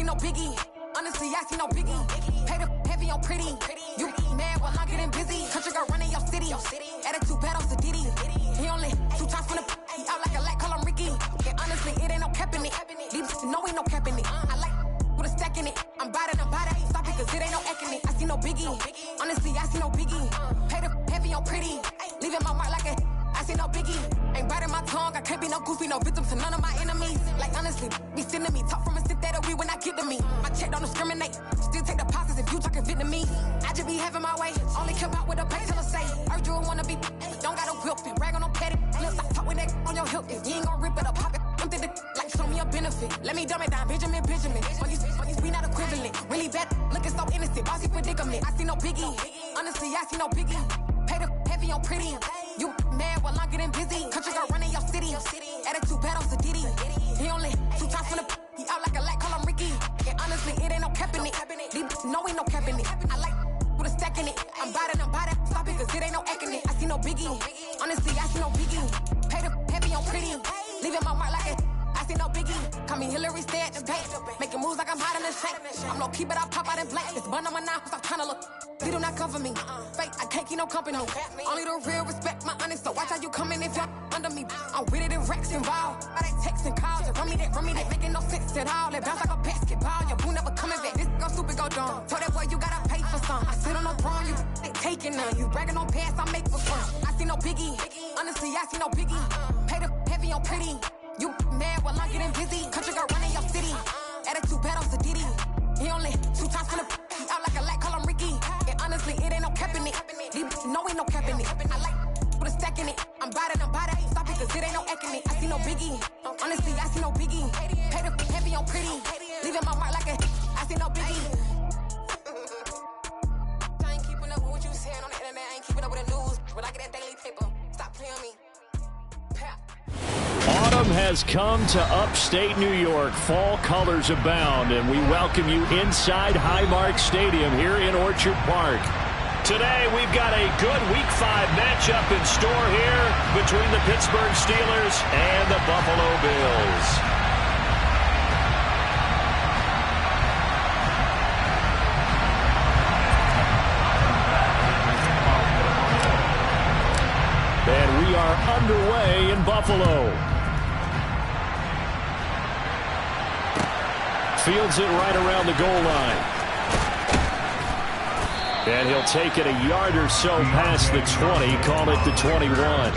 no biggie. Honestly, I see no biggie. Pay the heavy on pretty. You mad while I'm getting busy. Country girl running your city. Attitude bad on Diddy. He only 2 times from the he out like a light, call him Ricky. And honestly, it ain't no cap in it. These know ain't no cap in it. I like with a stack in it. I'm bad. Stop it, cause it ain't no eck in it. I see no biggie. Honestly, I see no biggie. Pay the heavy on pretty. Leaving my mark like a I see no biggie. Ain't biting my tongue. I can't be no goofy, no victim to none of my enemies. Like honestly, be sending me talk from a sit that we when I get to me. My check don't discriminate. Still take deposits if you talking Vietnamese. I just be having my way. Only come out with a pay till I say. Heard you wanna be, don't got a whip and rag on no petty. Lips, I talk with that on your hip. If you ain't gon' rip it up, pop it. I'm thinking like show me a benefit. Let me dumb it down, Benjamin. For you, we not equivalent. Really bad, looking so innocent. Bossy predicament. I see no biggie. Honestly, I see no biggie. Pay the heavy on pretty. You mad while I'm getting busy. Country girl running your city. Attitude bad on Diddy. He only 2 times from the he out like a light, call him Ricky. And honestly, it ain't no cap in it. These know ain't no cap in it. I like with a stack in it. I'm bad. Stop it, cause it ain't no eck in it. I see no biggie. Honestly, I see no biggie. Pay the heavy on pretty. Leaving my mark like a I see no biggie. Call me Hillary, stay at the bank. Making moves like I'm hiding in the shank. I'm low key, but I pop out in blank. It's bun on my knife, stop trying to look. They do not cover me. Fake, I can't keep no company. Only the real respect my honest. So watch how you coming if you're under me. I'm with it and Rex involved. I they texting calls. Just run me that. Making no sense at all. They bounce like a basketball. Your boo never coming back. This go stupid, go dumb. Told that boy you gotta pay for some. I sit on no throne, you they taking none. You bragging on pants, I make for fun. I see no biggie. Honestly, I see no biggie. Pay the heavy on pretty. You mad while I'm getting busy. Country girl running your city. Attitude bad on Diddy. He only 2 times from the he out like a light, call him Ricky. And honestly, it ain't no cap in it. These know ain't no cap in it. I like with a stack in it. I'm bad. Stop it, cause it ain't no eck in it. I see no biggie. Honestly, I see no biggie. Pay the heavy on pretty. Leaving my mark like a I see no biggie. I ain't keeping up with what you saying on the internet. I ain't keeping up with the news. When I get that daily paper, stop playing me. Autumn has come to upstate New York. Fall colors abound, and we welcome you inside Highmark Stadium here in Orchard Park. Today, we've got a good Week 5 matchup in store here between the Pittsburgh Steelers and the Buffalo Bills. And we are underway in Buffalo. Fields it right around the goal line. And he'll take it a yard or so past the 20, call it the 21.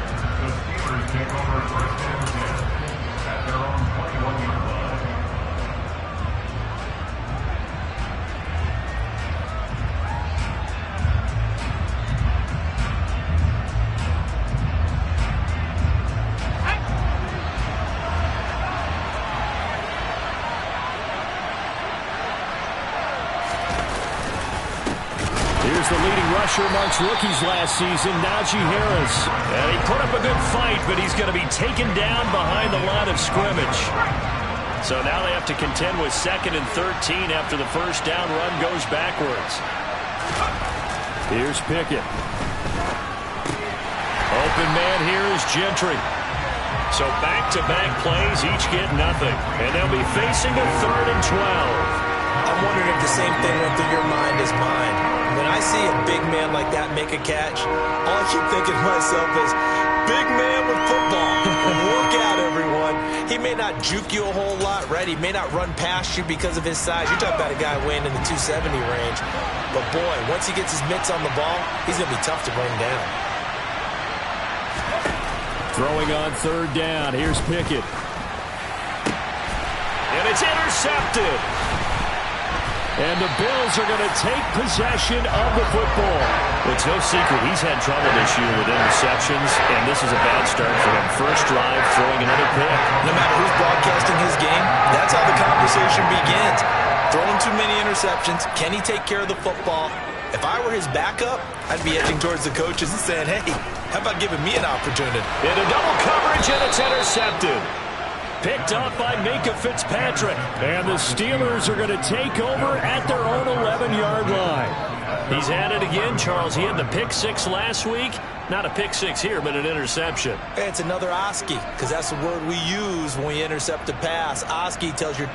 The leading rusher amongst rookies last season, Najee Harris. And he put up a good fight, but he's going to be taken down behind the line of scrimmage. So now they have to contend with 2nd and 13 after the first down run goes backwards. Here's Pickett. Open man here is Gentry. So back-to-back plays, each get nothing. And they'll be facing a 3rd and 12. I'm wondering if the same thing went through your mind as mine. When I see a big man like that make a catch, all I keep thinking to myself is, big man with football. Work out, everyone. He may not juke you a whole lot, right? He may not run past you because of his size. You're talking about a guy weighing in the 270 range. But, boy, once he gets his mitts on the ball, he's going to be tough to bring down. Throwing on 3rd down. Here's Pickett. And it's intercepted. And the Bills are going to take possession of the football. It's no secret he's had trouble this year with interceptions, and this is a bad start for him. First drive, throwing another pick. No matter who's broadcasting his game, that's how the conversation begins. Throwing too many interceptions. Can he take care of the football? If I were his backup, I'd be edging towards the coaches and saying, hey, how about giving me an opportunity? Into double coverage, and it's intercepted. Picked up by Minkah Fitzpatrick. And the Steelers are going to take over at their own 11-yard line. He's at it again, Charles. He had the pick 6 last week. Not a pick 6 here, but an interception. Hey, it's another Oski, because that's the word we use when we intercept a pass. Oski tells you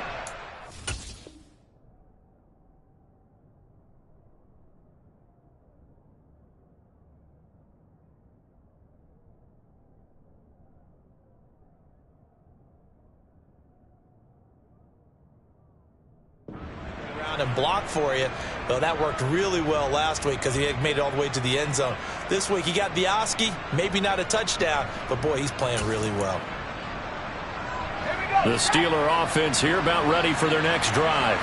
down and block for you. Well, that worked really well last week because he had made it all the way to the end zone. This week he got Bioski, maybe not a touchdown, but boy, he's playing really well. The Steeler offense here about ready for their next drive.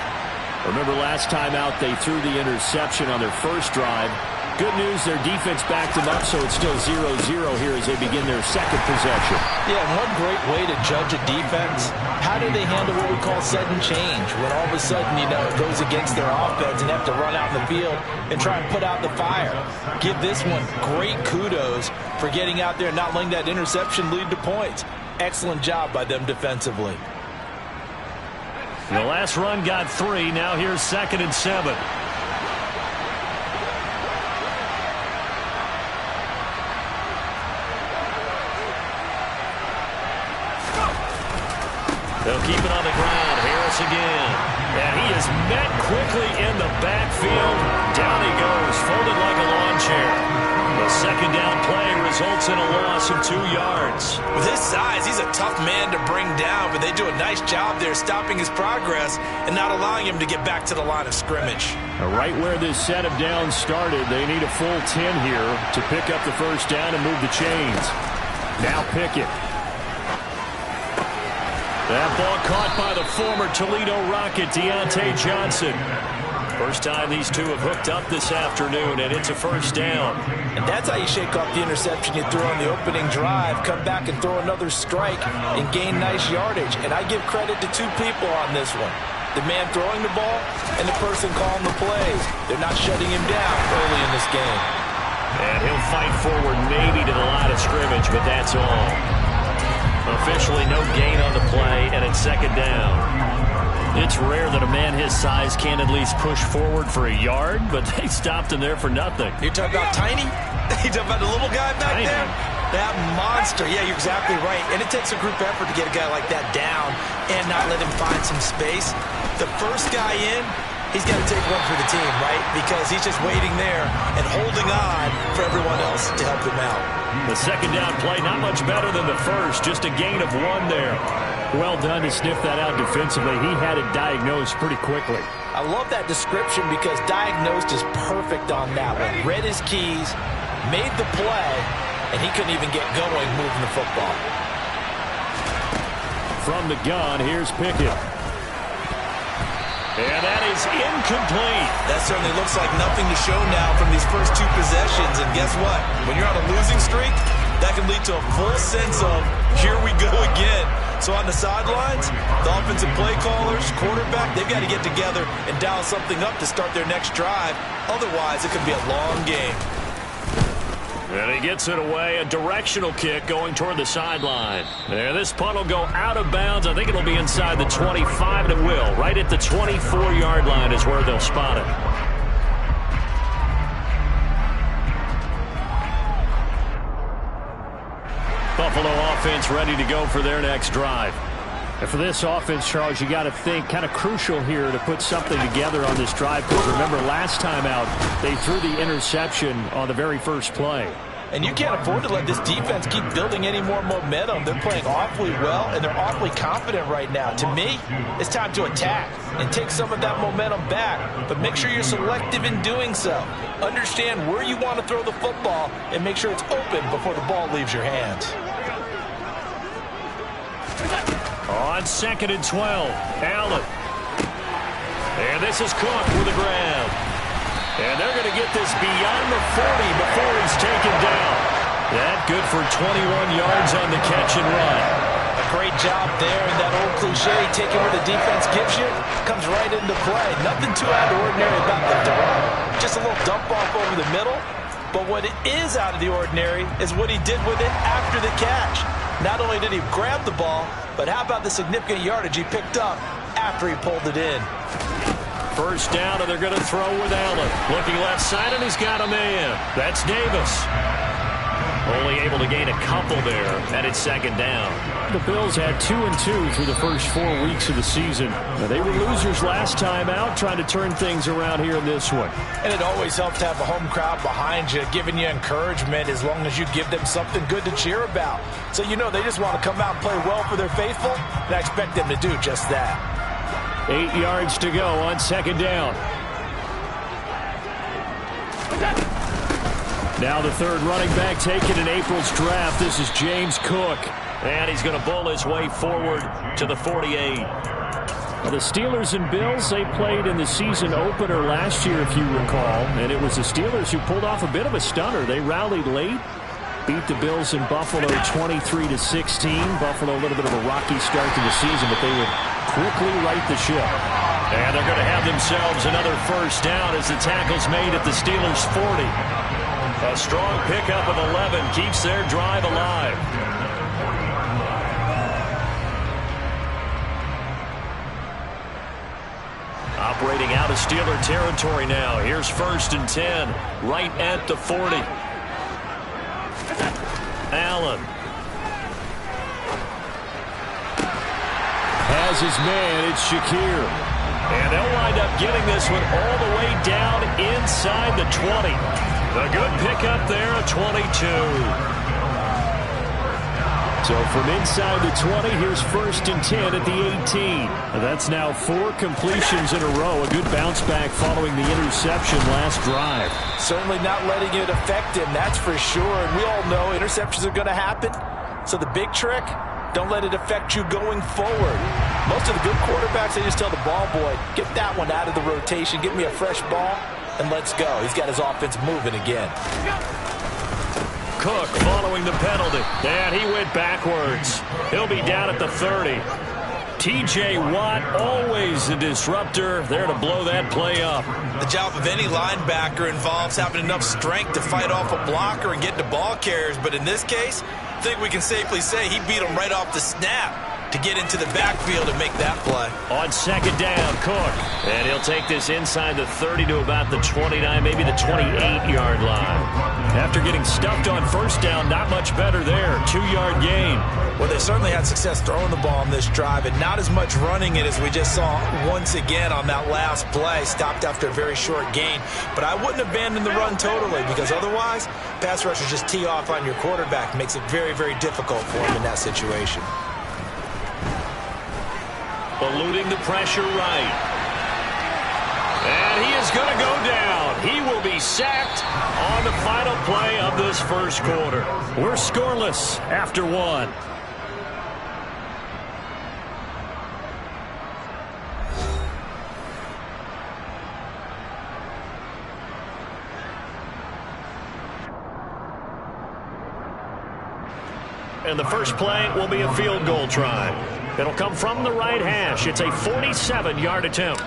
Remember last time out they threw the interception on their first drive. Good news, their defense backed them up, so it's still 0-0 here as they begin their second possession. Yeah, one great way to judge a defense, how do they handle what we call sudden change? When all of a sudden, you know, it goes against their offense and they have to run out in the field and try and put out the fire. Give this one great kudos for getting out there and not letting that interception lead to points. Excellent job by them defensively. The last run got 3. Now here's 2nd and 7. They'll keep it on the ground. Harris again. And he is met quickly in the backfield. Down he goes, folded like a lawn chair. The second down play results in a loss of 2 yards. With his size, he's a tough man to bring down, but they do a nice job there stopping his progress and not allowing him to get back to the line of scrimmage. Right where this set of downs started, they need a full 10 here to pick up the first down and move the chains. Now Pickett. That ball caught by the former Toledo Rocket, Deontay Johnson. First time these two have hooked up this afternoon, and it's a first down. And that's how you shake off the interception you threw on the opening drive, come back and throw another strike and gain nice yardage. And I give credit to 2 people on this one. The man throwing the ball and the person calling the plays. They're not shutting him down early in this game. And he'll fight forward maybe to the line of scrimmage, but that's all. Officially no gain on the play, and it's 2nd down. It's rare that a man his size can at least push forward for a yard, but they stopped him there for nothing. You're talking about tiny? You talking about the little guy back there? That monster. Yeah, you're exactly right. And it takes a group effort to get a guy like that down and not let him find some space. The first guy in, he's got to take one for the team, right? Because he's just waiting there and holding on for everyone else to help him out. The second down play, not much better than the first. Just a gain of 1 there. Well done to sniff that out defensively. He had it diagnosed pretty quickly. I love that description because diagnosed is perfect on that one. Read his keys, made the play, and he couldn't even get going moving the football. From the gun, here's Pickett. And that is incomplete. That certainly looks like nothing to show now from these first 2 possessions. And guess what? When you're on a losing streak, that can lead to a full sense of, here we go again. So on the sidelines, the offensive play callers, quarterback, they've got to get together and dial something up to start their next drive. Otherwise, it could be a long game. And he gets it away, a directional kick going toward the sideline. And this punt will go out of bounds. I think it'll be inside the 25, and it will. Right at the 24-yard line is where they'll spot it. Buffalo offense ready to go for their next drive. And for this offense, Charles, you got to think kind of crucial here to put something together on this drive, because remember last time out they threw the interception on the very first play. And you can't afford to let this defense keep building any more momentum. They're playing awfully well, and they're awfully confident right now. To me, it's time to attack and take some of that momentum back. But make sure you're selective in doing so. Understand where you want to throw the football and make sure it's open before the ball leaves your hands. On 2nd and 12, Allen. And this is Cook with a grab. And they're going to get this beyond the 40 before he's taken down. That good for 21 yards on the catch and run. A great job there, and that old cliche, taking what the defense gives you, comes right into play. Nothing too out of the ordinary about the dump. Just a little dump off over the middle. But what it is out of the ordinary is what he did with it after the catch. Not only did he grab the ball, but how about the significant yardage he picked up after he pulled it in? First down, and they're going to throw with Allen. Looking left side, and he's got a man. That's Davis. Only able to gain a couple there, and it's 2nd down. The Bills had 2-2 through the first 4 weeks of the season. Now, they were losers last time out, trying to turn things around here in this one. And it always helps to have a home crowd behind you, giving you encouragement as long as you give them something good to cheer about. So you know they just want to come out and play well for their faithful, and I expect them to do just that. 8 yards to go on second down. Now the third running back taken in April's draft. This is James Cook. And he's going to bowl his way forward to the 48. Well, the Steelers and Bills, they played in the season opener last year, if you recall. And it was the Steelers who pulled off a bit of a stunner. They rallied late, beat the Bills in Buffalo 23-16. Buffalo a little bit of a rocky start to the season, but they would quickly right the ship. And they're going to have themselves another first down as the tackle's made at the Steelers' 40. A strong pickup of 11 keeps their drive alive. Operating out of Steeler territory now. Here's 1st and 10, right at the 40. Allen has his man. It's Shakir. And they'll wind up getting this one all the way down inside the 20. A good pickup there, a 22. So from inside the 20, here's 1st and 10 at the 18. That's now 4 completions in a row. A good bounce back following the interception last drive. Certainly not letting it affect him, that's for sure. And we all know interceptions are going to happen. So the big trick, don't let it affect you going forward. Most of the good quarterbacks, they just tell the ball boy, get that one out of the rotation, give me a fresh ball, and let's go. He's got his offense moving again. Cook following the penalty. And he went backwards. He'll be down at the 30. T.J. Watt, always a disruptor, there to blow that play up. The job of any linebacker involves having enough strength to fight off a blocker and get to ball carriers. But in this case, I think we can safely say he beat him right off the snap to get into the backfield and make that play. On second down, Cook. And he'll take this inside the 30 to about the 29, maybe the 28-yard line. After getting stuffed on first down, not much better there. 2-yard gain. Well, they certainly had success throwing the ball on this drive, and not as much running it as we just saw once again on that last play. Stopped after a very short gain. But I wouldn't abandon the run totally, because otherwise, pass rushers just tee off on your quarterback. Makes it very, very difficult for him in that situation. Eluding the pressure right. And he is going to go down. He will be sacked on the final play of this first quarter. We're scoreless after 1. And the first play will be a field goal try. It'll come from the right hash. It's a 47-yard attempt.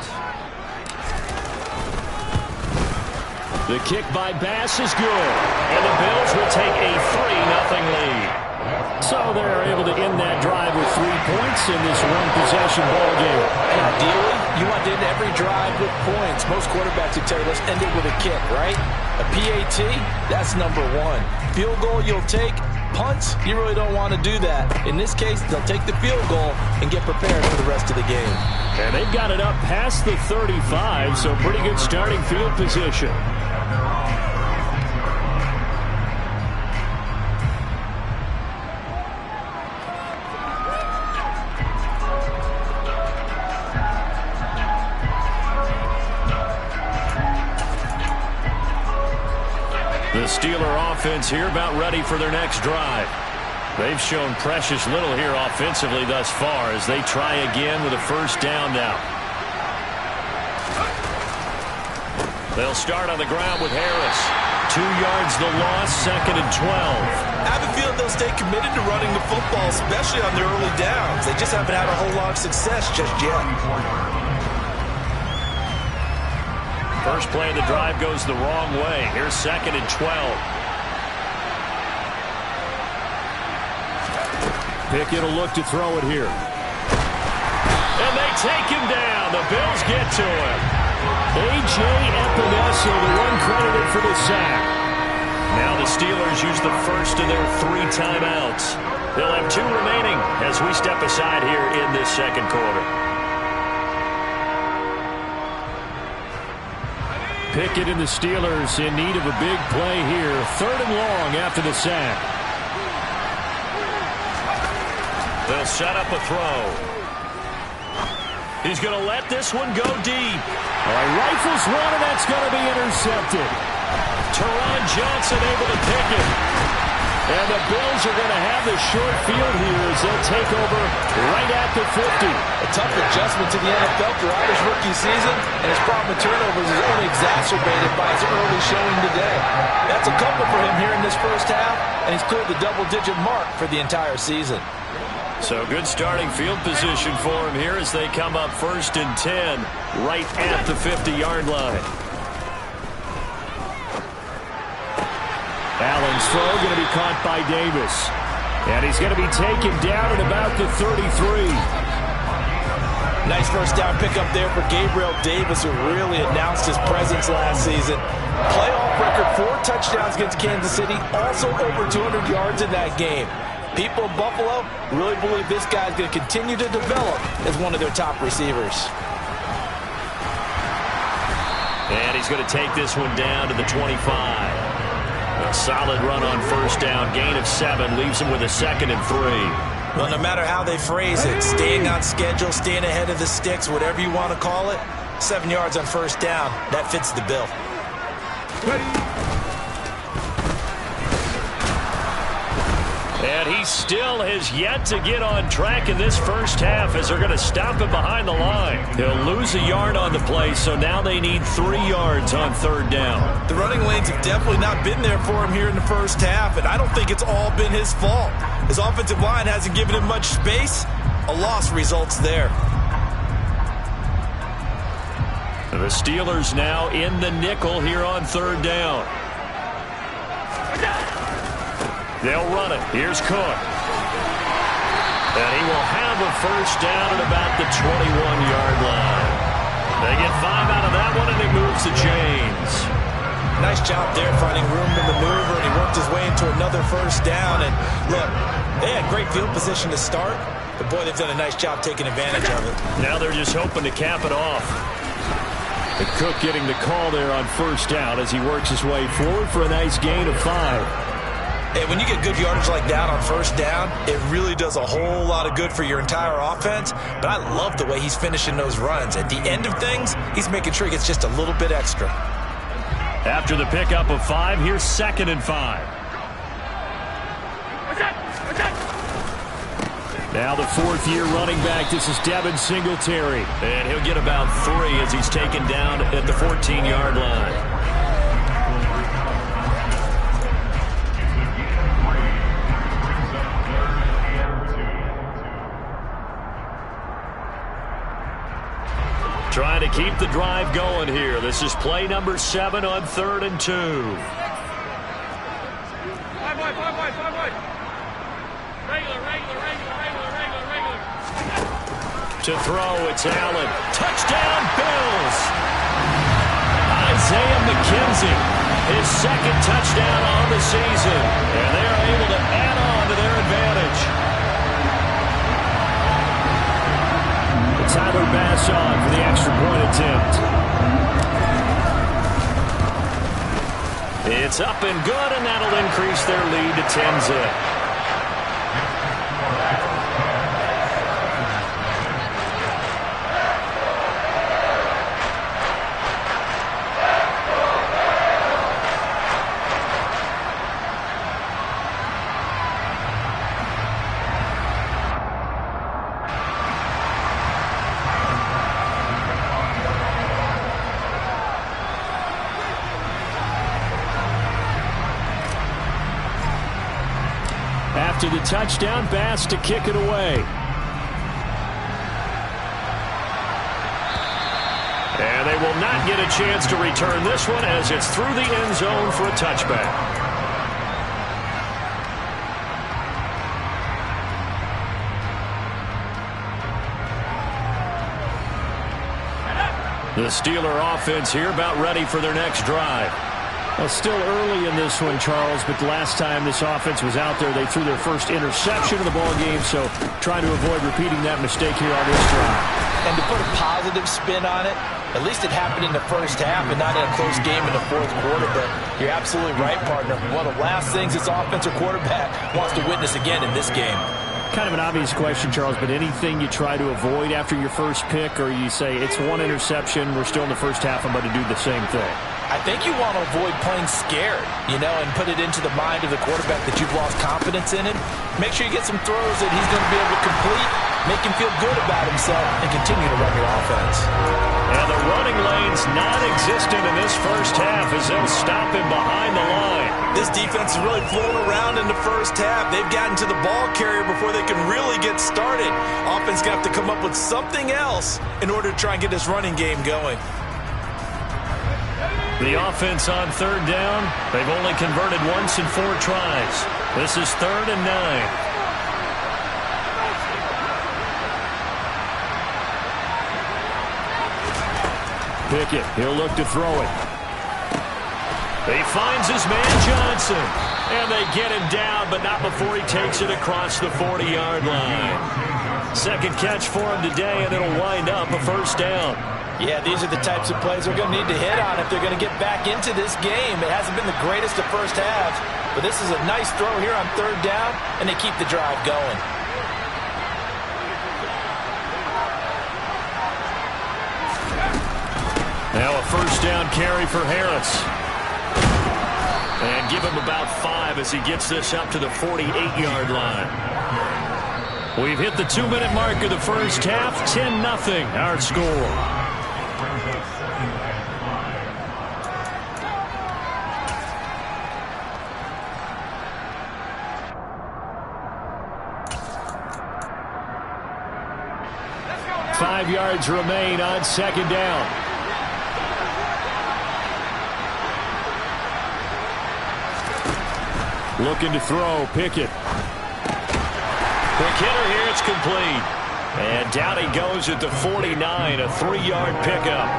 The kick by Bass is good. And the Bills will take a 3-0 lead. So they're able to end that drive with 3 points in this one-possession ball game. And ideally, you want to end every drive with points. Most quarterbacks would tell you, let's end it with a kick, right? A PAT, that's number 1. Field goal you'll take. Punts, you really don't want to do that. In this case, they'll take the field goal and get prepared for the rest of the game. And they've got it up past the 35, so pretty good starting field position. The Steeler offense here about ready for their next drive. They've shown precious little here offensively thus far as they try again with a first down now. They'll start on the ground with Harris. 2 yards the loss, 2nd and 12. I have a feeling they'll stay committed to running the football, especially on their early downs. They just haven't had a whole lot of success just yet. First play of the drive goes the wrong way. Here's 2nd and 12. Pickett will look to throw it here. And they take him down. The Bills get to him. A.J. Epinesa, the one credited for the sack. Now the Steelers use the first of their 3 timeouts. They'll have 2 remaining as we step aside here in this second quarter. Pickett and the Steelers in need of a big play here. 3rd and long after the sack. They'll set up a throw. He's going to let this one go deep. Well, he rifles one, and that's going to be intercepted. Teron Johnson able to pick it. And the Bills are going to have the short field here as they'll take over right at the 50. A tough adjustment to the NFL throughout his rookie season, and his problem with turnovers is only exacerbated by his early showing today. That's a couple for him here in this first half, and he's cleared the double-digit mark for the entire season. So good starting field position for him here as they come up 1st and 10 right at the 50-yard line. Allen's throw going to be caught by Davis. And he's going to be taken down at about the 33. Nice first down pickup there for Gabriel Davis, who really announced his presence last season. Playoff record, 4 touchdowns against Kansas City, also over 200 yards in that game. People of Buffalo really believe this guy's going to continue to develop as one of their top receivers. And he's going to take this one down to the 25. A solid run on first down. Gain of 7 leaves him with a 2nd and 3. Well, no matter how they phrase it, staying on schedule, staying ahead of the sticks, whatever you want to call it, 7 yards on first down, that fits the bill. And he still has yet to get on track in this first half as they're going to stop him behind the line. He'll lose a yard on the play, so now they need 3 yards on 3rd down. The running lanes have definitely not been there for him here in the first half, and I don't think it's all been his fault. His offensive line hasn't given him much space. A loss results there. The Steelers now in the nickel here on 3rd down. They'll run it. Here's Cook. And he will have a first down at about the 21-yard line. They get 5 out of that one, and it moves to James. Nice job there finding room to maneuver, and he worked his way into another first down. And look, they had great field position to start, but boy, they've done a nice job taking advantage of it. Now they're just hoping to cap it off. And Cook getting the call there on first down as he works his way forward for a nice gain of 5. Hey, when you get good yardage like that on first down, it really does a whole lot of good for your entire offense. But I love the way he's finishing those runs. At the end of things, he's making sure he gets just a little bit extra. After the pickup of 5, here's 2nd and 5. Now the 4th-year running back. This is Devin Singletary. And he'll get about 3 as he's taken down at the 14-yard line. Trying to keep the drive going here. This is play number 7 on 3rd and 2. To throw, it's Allen. Touchdown, Bills! Isaiah McKenzie, his 2nd touchdown on the season. And they are able to add on to their advantage. Tyler Bass on for the extra point attempt. It's up and good, and that'll increase their lead to 10-zip. After the touchdown, Bass to kick it away. And they will not get a chance to return this one as it's through the end zone for a touchback. The Steeler offense here about ready for their next drive. Well, still early in this one, Charles, but the last time this offense was out there, they threw their first interception of the ball game, so trying to avoid repeating that mistake here on this drive. And to put a positive spin on it, at least it happened in the first half and not in a close game in the 4th quarter, but you're absolutely right, partner. One of the last things this offensive quarterback wants to witness again in this game. Kind of an obvious question, Charles, but anything you try to avoid after your first pick, or you say it's one interception, we're still in the first half, I'm going to do the same thing? I think you want to avoid playing scared, and put it into the mind of the quarterback that you've lost confidence in him. Make sure you get some throws that he's going to be able to complete, make him feel good about himself, and continue to run your offense. And the running lane's non-existent in this first half as they'll stop him behind the line. This defense is really flown around in the first half. They've gotten to the ball carrier before they can really get started. Offense going to have to come up with something else in order to try and get this running game going. The offense on third down, they've only converted once in 4 tries. This is 3rd and 9. Pickett, he'll look to throw it. He finds his man Johnson. And they get him down, but not before he takes it across the 40-yard line. Second catch for him today, and it'll wind up a first down. Yeah, these are the types of plays they're going to need to hit on if they're going to get back into this game. It hasn't been the greatest of first halves, but this is a nice throw here on third down, and they keep the drive going. Now a first down carry for Harris. And give him about 5 as he gets this up to the 48-yard line. We've hit the 2-minute mark of the first half. 10-0 our score. Five yards remain on second down. Looking to throw, Pickett. Quick hitter here, it's complete. And down he goes at the 49, a 3-yard pickup.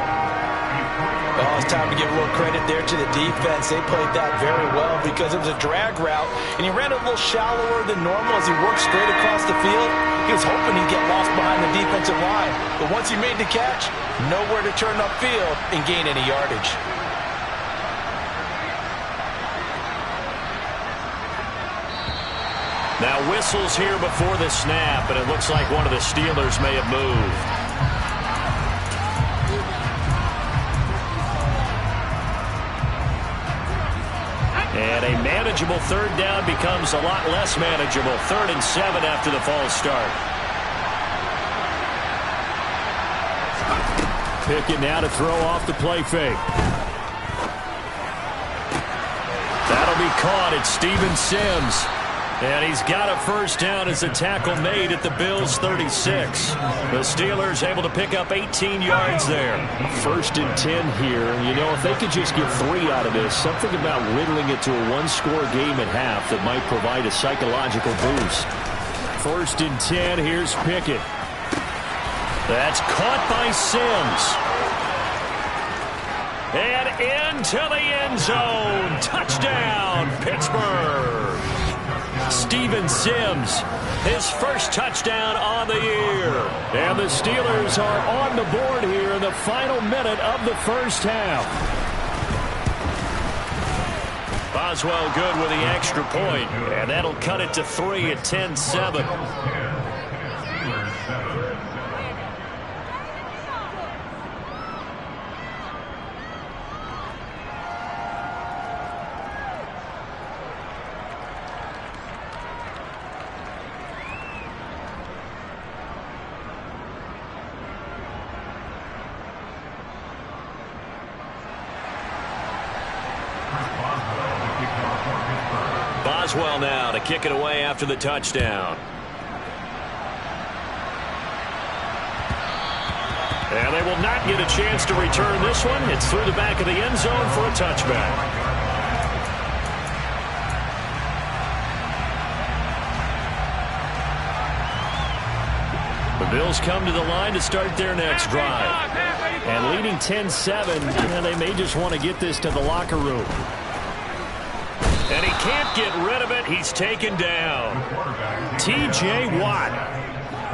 Well, it's time to give a little credit there to the defense. They played that very well because it was a drag route, and he ran a little shallower than normal as he worked straight across the field. He was hoping he'd get lost behind the defensive line, but once he made the catch, nowhere to turn upfield and gain any yardage. Now whistles here before the snap, and it looks like one of the Steelers may have moved. And a manageable third down becomes a lot less manageable. 3rd and 7 after the false start. Pickett now to throw off the play fake. That'll be caught at Steven Sims. And he's got a first down as a tackle made at the Bills' 36. The Steelers able to pick up 18 yards there. 1st and 10 here. If they could just get 3 out of this, something about whittling it to a 1-score game at half that might provide a psychological boost. 1st and 10, here's Pickett. That's caught by Sims. And into the end zone. Touchdown, Pittsburgh. Steven Sims, his first touchdown on the year. And the Steelers are on the board here in the final minute of the first half. Boswell good with the extra point, and that'll cut it to 3 at 10-7. Boswell now to kick it away after the touchdown. And they will not get a chance to return this one. It's through the back of the end zone for a touchback. The Bills come to the line to start their next drive. And leading 10-7, they may just want to get this to the locker room. And he can't get rid of it. He's taken down. T.J. Watt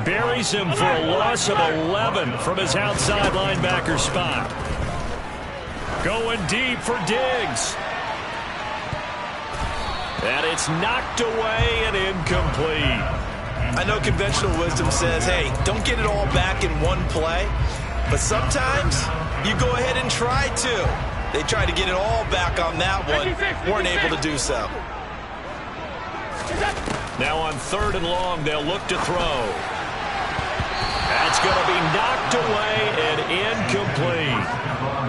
buries him for a loss of 11 from his outside linebacker spot. Going deep for Diggs. And it's knocked away and incomplete. I know conventional wisdom says, hey, don't get it all back in one play. But sometimes you go ahead and try to. They tried to get it all back on that one. Weren't able to do so. Now on 3rd and long, they'll look to throw. That's going to be knocked away and incomplete.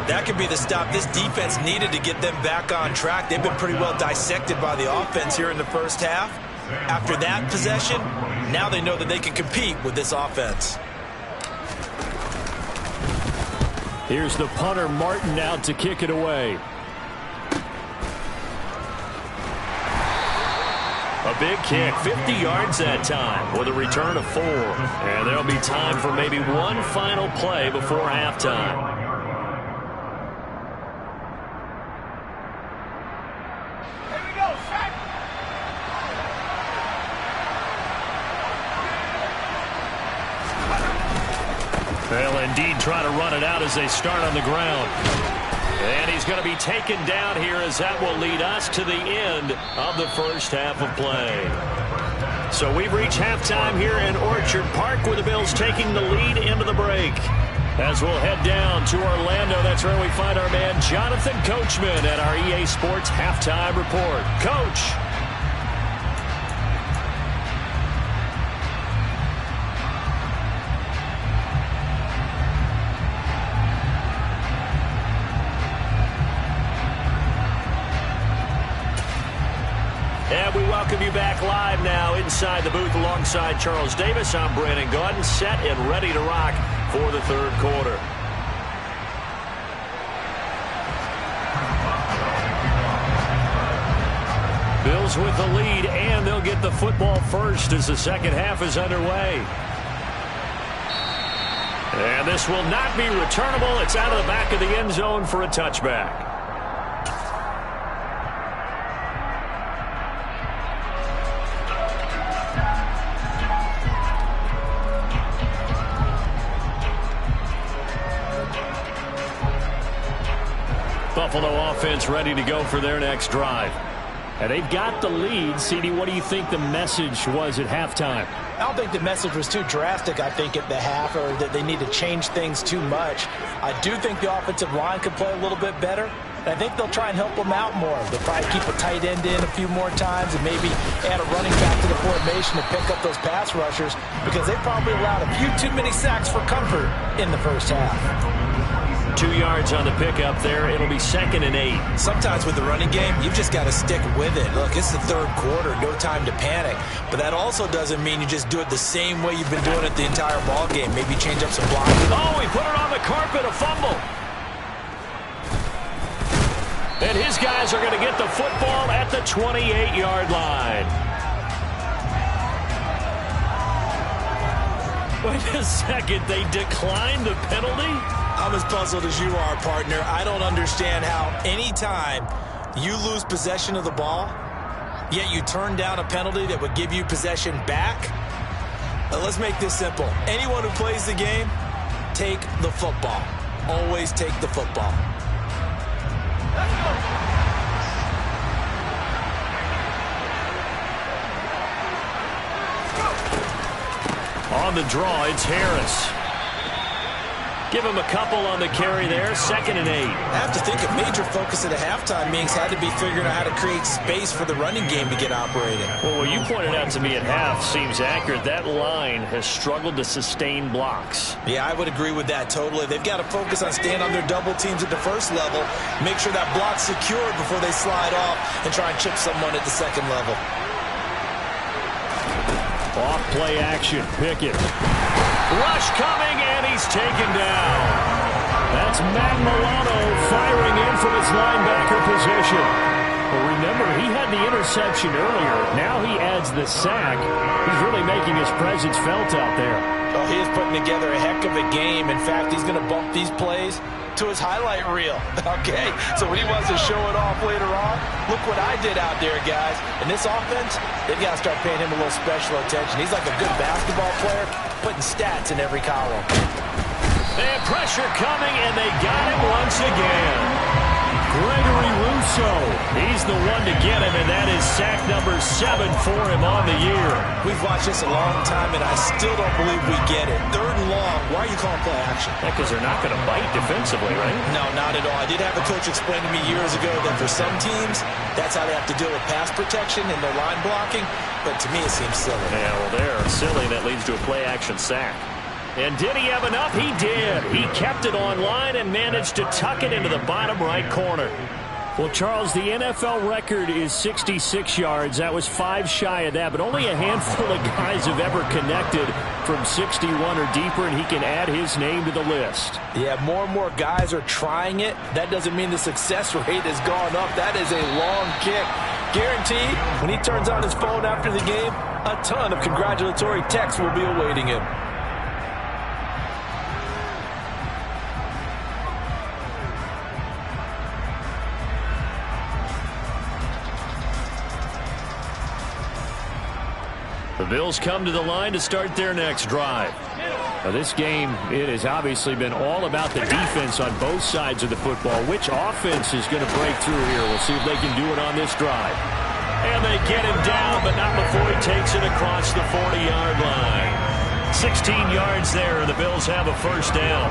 That could be the stop this defense needed to get them back on track. They've been pretty well dissected by the offense here in the first half. After that possession, now they know that they can compete with this offense. Here's the punter, Martin, out to kick it away. A big kick, 50 yards that time, with a return of 4. And there'll be time for maybe one final play before halftime. They'll indeed try to run it out as they start on the ground. And he's going to be taken down here as that will lead us to the end of the first half of play. So we've reached halftime here in Orchard Park with the Bills taking the lead into the break. As we'll head down to Orlando, that's where we find our man Jonathan Coachman at our EA Sports Halftime Report. Coach. And we welcome you back live now inside the booth alongside Charles Davis. I'm Brandon Gaudin, set and ready to rock for the third quarter. Bills with the lead, and they'll get the football first as the second half is underway. And this will not be returnable. It's out of the back of the end zone for a touchback. Buffalo offense ready to go for their next drive. And they've got the lead. CD, what do you think the message was at halftime? I don't think the message was too drastic, I think, at the half, or that they need to change things too much. I do think the offensive line could play a little bit better. And I think they'll try and help them out more. They'll probably keep a tight end in a few more times and maybe add a running back to the formation to pick up those pass rushers, because they probably allowed a few too many sacks for comfort in the first half. 2 yards on the pickup there. It'll be 2nd and 8. Sometimes with the running game, you've just got to stick with it. Look, it's the third quarter, no time to panic. But that also doesn't mean you just do it the same way you've been doing it the entire ball game. Maybe change up some blocking. Oh, he put it on the carpet, a fumble. And his guys are going to get the football at the 28-yard line. Wait a second, they declined the penalty? I'm as puzzled as you are, partner. I don't understand how any time you lose possession of the ball, yet you turn down a penalty that would give you possession back. Let's make this simple. Anyone who plays the game, take the football. Always take the football. On the draw, it's Harris. Give him a couple on the carry there. 2nd and 8. I have to think a major focus at a halftime means had to be figuring out how to create space for the running game to get operating. Well, what you pointed out to me at half seems accurate. That line has struggled to sustain blocks. Yeah, I would agree with that totally. They've got to focus on staying on their double teams at the first level, make sure that block's secured before they slide off and try and chip someone at the second level. Off play action. Pickett. Rush coming, and he's taken down. That's Matt Milano firing in from his linebacker position. Well, remember, he had the interception earlier. Now he adds the sack. He's really making his presence felt out there. Oh, he is putting together a heck of a game. In fact, he's going to bump these plays to his highlight reel. Okay, so when he wants to show it off later on, look what I did out there, guys. In this offense, they've got to start paying him a little special attention. He's like a good basketball player, putting stats in every column. They have pressure coming, and they got him once again. Gregory Rousseau so. He's the one to get him, and that is sack number 7 for him on the year. We've watched this a long time, and I still don't believe we get it. 3rd and long. Why are you calling play action? Because they're not going to bite defensively, right? No, not at all. I did have a coach explain to me years ago that for some teams, that's how they have to deal with pass protection and their line blocking. But to me, it seems silly. Yeah, well, they're silly, and that leads to a play-action sack. And did he have enough? He did. He kept it on line and managed to tuck it into the bottom right corner. Well, Charles, the NFL record is 66 yards. That was 5 shy of that, but only a handful of guys have ever connected from 61 or deeper, and he can add his name to the list. Yeah, more and more guys are trying it. That doesn't mean the success rate has gone up. That is a long kick. Guaranteed, when he turns on his phone after the game, a ton of congratulatory texts will be awaiting him. The Bills come to the line to start their next drive. Now, this game, it has obviously been all about the defense on both sides of the football. Which offense is going to break through here? We'll see if they can do it on this drive. And they get him down, but not before he takes it across the 40-yard line. 16 yards there, and the Bills have a first down.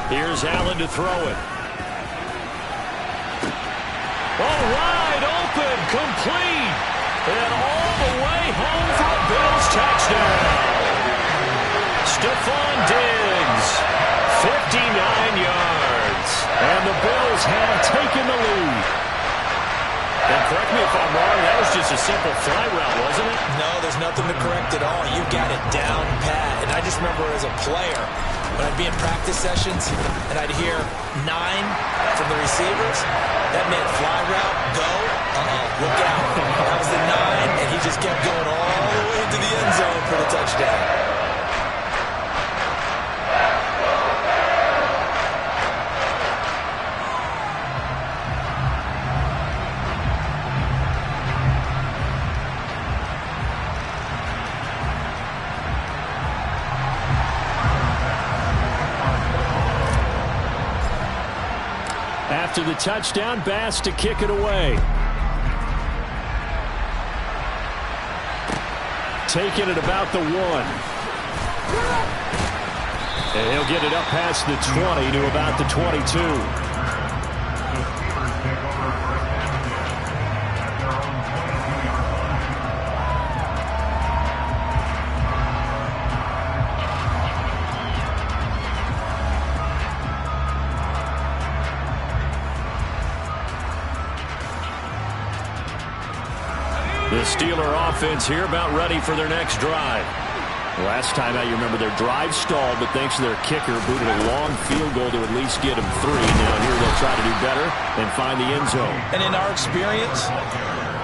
Here's Allen to throw it. Oh, wide open, complete, and all the way home for a Bills touchdown. Stephon Diggs, 59 yards, and the Bills have taken the lead. And correct me if I'm wrong, that was just a simple fly route, wasn't it? No, there's nothing to correct at all. You got it down pat. And I just remember as a player, when I'd be in practice sessions and I'd hear 9 from the receivers, that meant fly route, go, look out. That was the 9, and he just kept going all the way into the end zone for the touchdown. After the touchdown, Bass to kick it away. Taking it about the 1. And he'll get it up past the 20 to about the 22. The Steeler offense here about ready for their next drive. Last time out, you remember their drive stalled, but thanks to their kicker, booted a long field goal to at least get them 3. Now here they'll try to do better and find the end zone. And in our experience,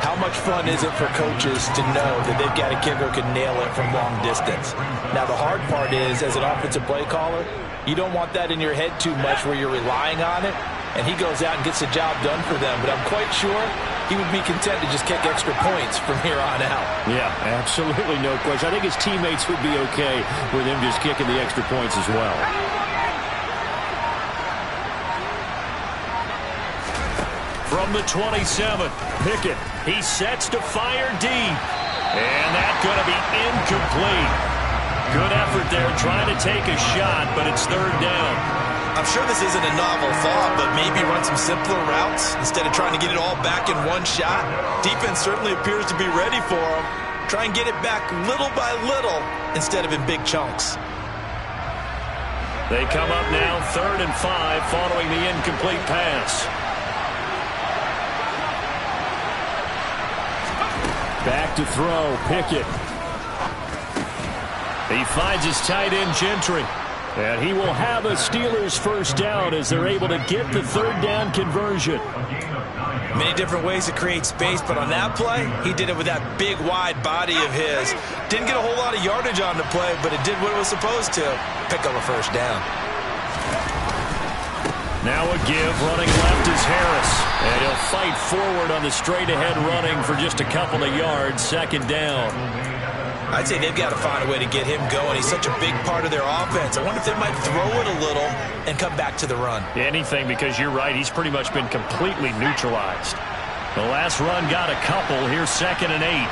how much fun is it for coaches to know that they've got a kicker who can nail it from long distance? Now the hard part is, as an offensive play caller, you don't want that in your head too much where you're relying on it, and he goes out and gets the job done for them. But I'm quite sure he would be content to just kick extra points from here on out. Yeah, absolutely no question. I think his teammates would be okay with him just kicking the extra points as well. From the 27, Pickett. He sets to fire deep. And that's going to be incomplete. Good effort there trying to take a shot, but it's 3rd down. I'm sure this isn't a novel thought, but maybe run some simpler routes instead of trying to get it all back in one shot. Defense certainly appears to be ready for him. Try and get it back little by little instead of in big chunks. They come up now 3rd and 5 following the incomplete pass. Back to throw, Pickett. He finds his tight end, Gentry. And he will have a Steelers first down as they're able to get the 3rd down conversion. Many different ways to create space, but on that play, he did it with that big, wide body of his. Didn't get a whole lot of yardage on the play, but it did what it was supposed to, pick up a first down. Now a give, running left is Harris. And he'll fight forward on the straight-ahead running for just a couple of yards, 2nd down. I'd say they've got to find a way to get him going. He's such a big part of their offense. I wonder if they might throw it a little and come back to the run. Anything, because you're right. He's pretty much been completely neutralized. The last run got a couple. Here's 2nd and 8.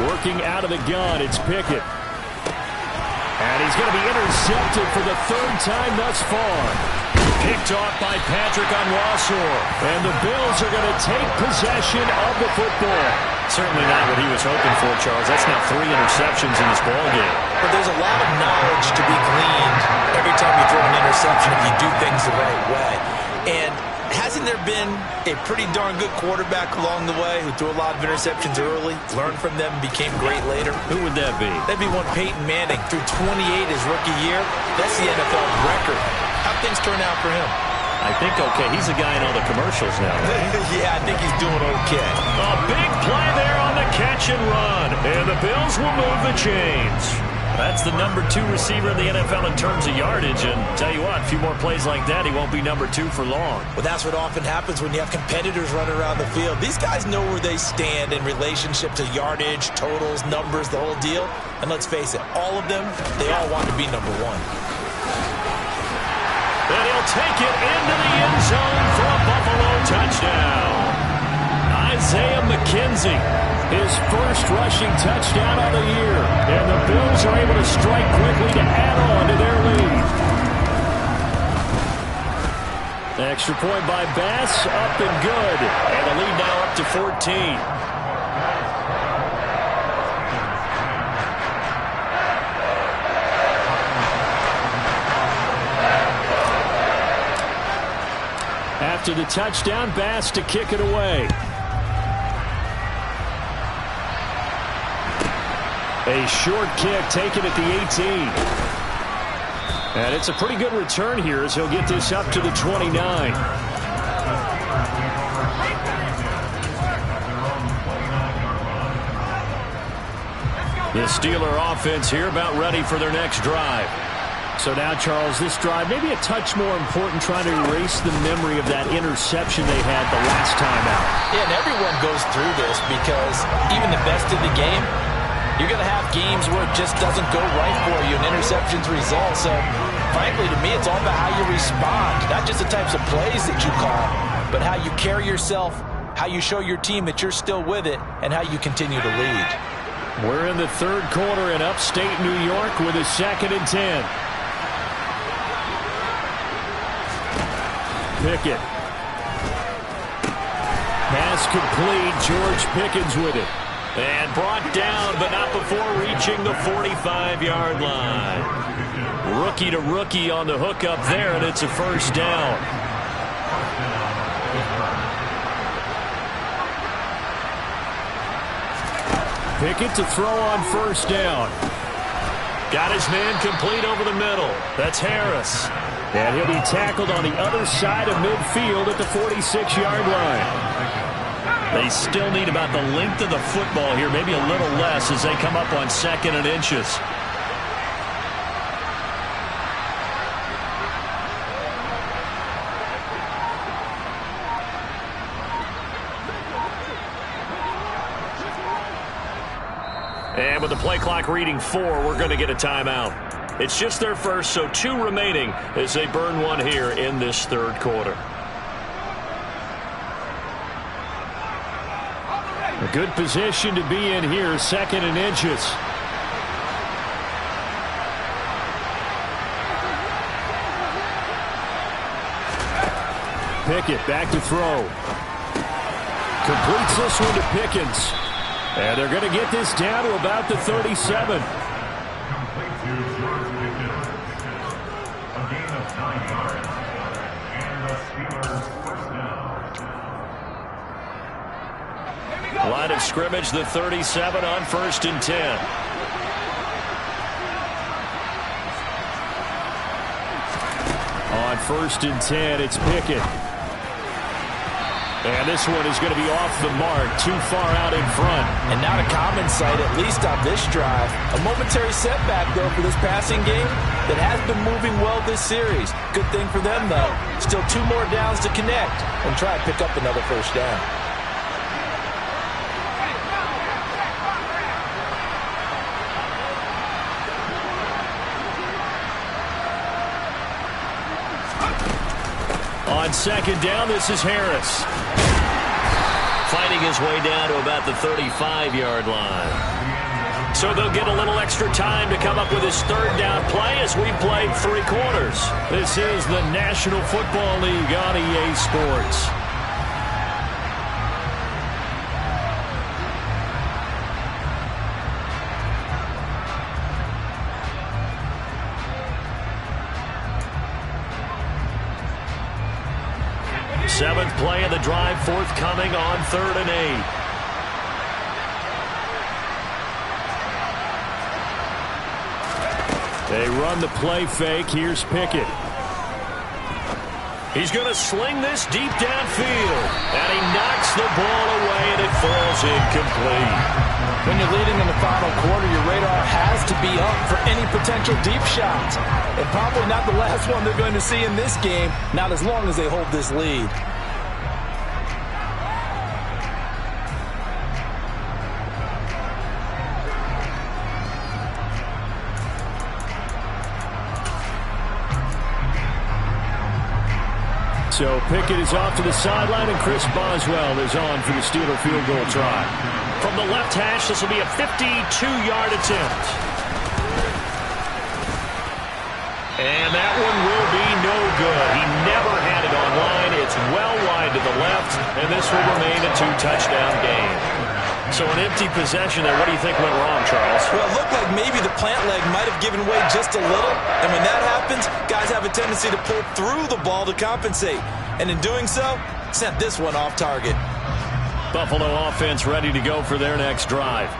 Working out of the gun, it's Pickett. And he's going to be intercepted for the 3rd time thus far. Picked off by Patrick Onwuasor. And the Bills are going to take possession of the football. Certainly not what he was hoping for, Charles. That's now 3 interceptions in this ballgame. But there's a lot of knowledge to be gleaned every time you throw an interception if you do things the right way. And hasn't there been a pretty darn good quarterback along the way who threw a lot of interceptions early, learned from them, and became great later? Who would that be? That'd be one Peyton Manning. Threw 28 his rookie year. That's the NFL record. How'd things turn out for him? I think okay. He's a guy in all the commercials now. Yeah, I think he's doing okay. A big play there on the catch and run. And the Bills will move the chains. That's the number 2 receiver in the NFL in terms of yardage. And tell you what, a few more plays like that, he won't be number 2 for long. Well, that's what often happens when you have competitors running around the field. These guys know where they stand in relationship to yardage, totals, numbers, the whole deal. And let's face it, all of them, they all want to be number 1. And he'll take it into the end zone for a Buffalo touchdown. Isaiah McKenzie, his first rushing touchdown of the year. And the Bills are able to strike quickly to add on to their lead. Extra point by Bass, up and good. And the lead now up to 14. After the touchdown, Bass to kick it away. A short kick taken at the 18. And it's a pretty good return here as he'll get this up to the 29. The Steeler offense here about ready for their next drive. So now, Charles, this drive maybe a touch more important, trying to erase the memory of that interception they had the last time out. Yeah, and everyone goes through this because even the best in the game, you're going to have games where it just doesn't go right for you and interceptions result. So, frankly, to me, it's all about how you respond, not just the types of plays that you call, but how you carry yourself, how you show your team that you're still with it, and how you continue to lead. We're in the 3rd quarter in upstate New York with a 2nd and 10. Pickett. Pass complete. George Pickens with it. And brought down, but not before reaching the 45-yard line. Rookie to rookie on the hookup there, and it's a first down. Pickett to throw on first down. Got his man complete over the middle. That's Harris. And he'll be tackled on the other side of midfield at the 46-yard line. They still need about the length of the football here, maybe a little less as they come up on 2nd and inches. And with the play clock reading 4, we're going to get a timeout. It's just their first, so 2 remaining as they burn one here in this 3rd quarter. A good position to be in here, 2nd and inches. Pickett back to throw. Completes this one to Pickens. And they're going to get this down to about the 37. Line of scrimmage, the 37 on 1st and 10. On 1st and 10, it's Pickett. And this one is going to be off the mark, too far out in front. And not a common sight, at least on this drive. A momentary setback, though, for this passing game that has been moving well this series. Good thing for them, though. Still 2 more downs to connect and try to pick up another first down. On second down, this is Harris. Fighting his way down to about the 35-yard line. So they'll get a little extra time to come up with his third down play as we played 3 quarters. This is the National Football League on EA Sports. Seventh play of the drive forthcoming on 3rd and 8. They run the play fake. Here's Pickett. He's going to sling this deep downfield. And he knocks the ball away, and it falls incomplete. When you're leading in the final quarter, your radar has to be up for any potential deep shots. And probably not the last one they're going to see in this game, not as long as they hold this lead. So Pickett is off to the sideline, and Chris Boswell is on for the Steeler field goal try. From the left hash, this will be a 52-yard attempt. And that one will be no good. He never had it online. It's well wide to the left, and this will remain a 2-touchdown game. So an empty possession there. What do you think went wrong, Charles? Well, it looked like maybe the plant leg might have given way just a little. And when that happens, guys have a tendency to pull through the ball to compensate. And in doing so, sent this one off target. Buffalo offense ready to go for their next drive.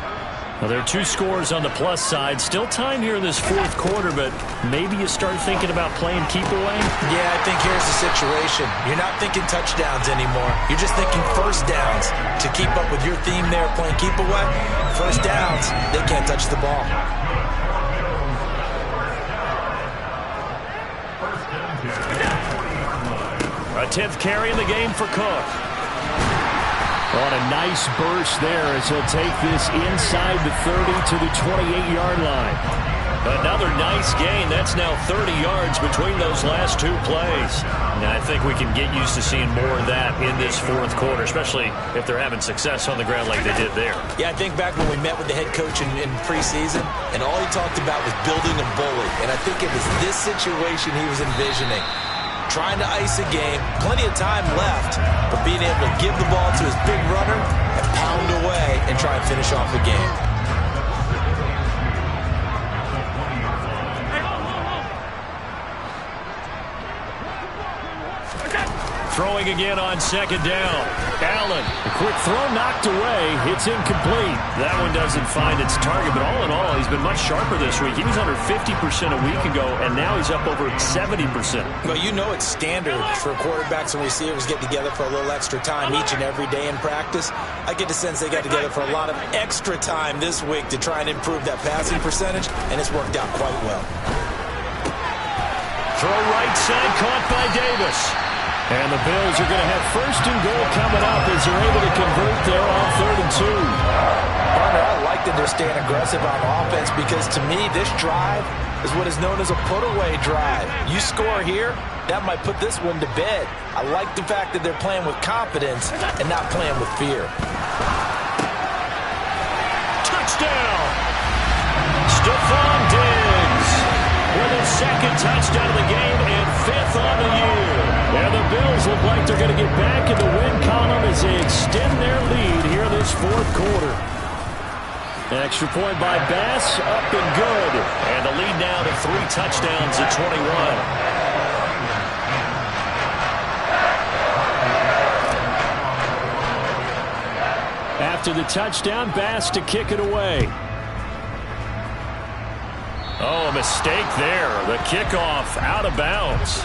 Well, there are 2 scores on the plus side. Still time here in this 4th quarter, but maybe you start thinking about playing keep away? Yeah, I think here's the situation. You're not thinking touchdowns anymore. You're just thinking first downs. To keep up with your theme there, playing keep away, first downs, they can't touch the ball. A 10th carry in the game for Cook. On a nice burst there as he'll take this inside the 30 to the 28-yard line. Another nice gain. That's now 30 yards between those last 2 plays. Now, I think we can get used to seeing more of that in this 4th quarter, especially if they're having success on the ground like they did there. Yeah, I think back when we met with the head coach in preseason, and all he talked about was building a bully. And I think it was this situation he was envisioning. Trying to ice a game, plenty of time left, but being able to give the ball to his big runner and pound away and try and finish off the game. Throwing again on 2nd down. Allen, a quick throw knocked away. It's incomplete. That one doesn't find its target, but all in all, he's been much sharper this week. He was under 50% a week ago, and now he's up over 70%. Well, you know it's standard for quarterbacks and receivers get together for a little extra time each and every day in practice. I get the sense they got together for a lot of extra time this week to try and improve that passing percentage, and it's worked out quite well. Throw right side, caught by Davis. And the Bills are going to have 1st and goal coming up as they're able to convert there on 3rd and 2. Partner, I like that they're staying aggressive on offense because to me, this drive is what is known as a put-away drive. You score here, that might put this one to bed. I like the fact that they're playing with confidence and not playing with fear. Touchdown! Stephon Diggs with his 2nd touchdown of the game and 5th on the year. And the Bills look like they're going to get back in the win column as they extend their lead here in this 4th quarter. An extra point by Bass, up and good. And the lead now to 3 touchdowns at 21. After the touchdown, Bass to kick it away. Oh, a mistake there. The kickoff out of bounds.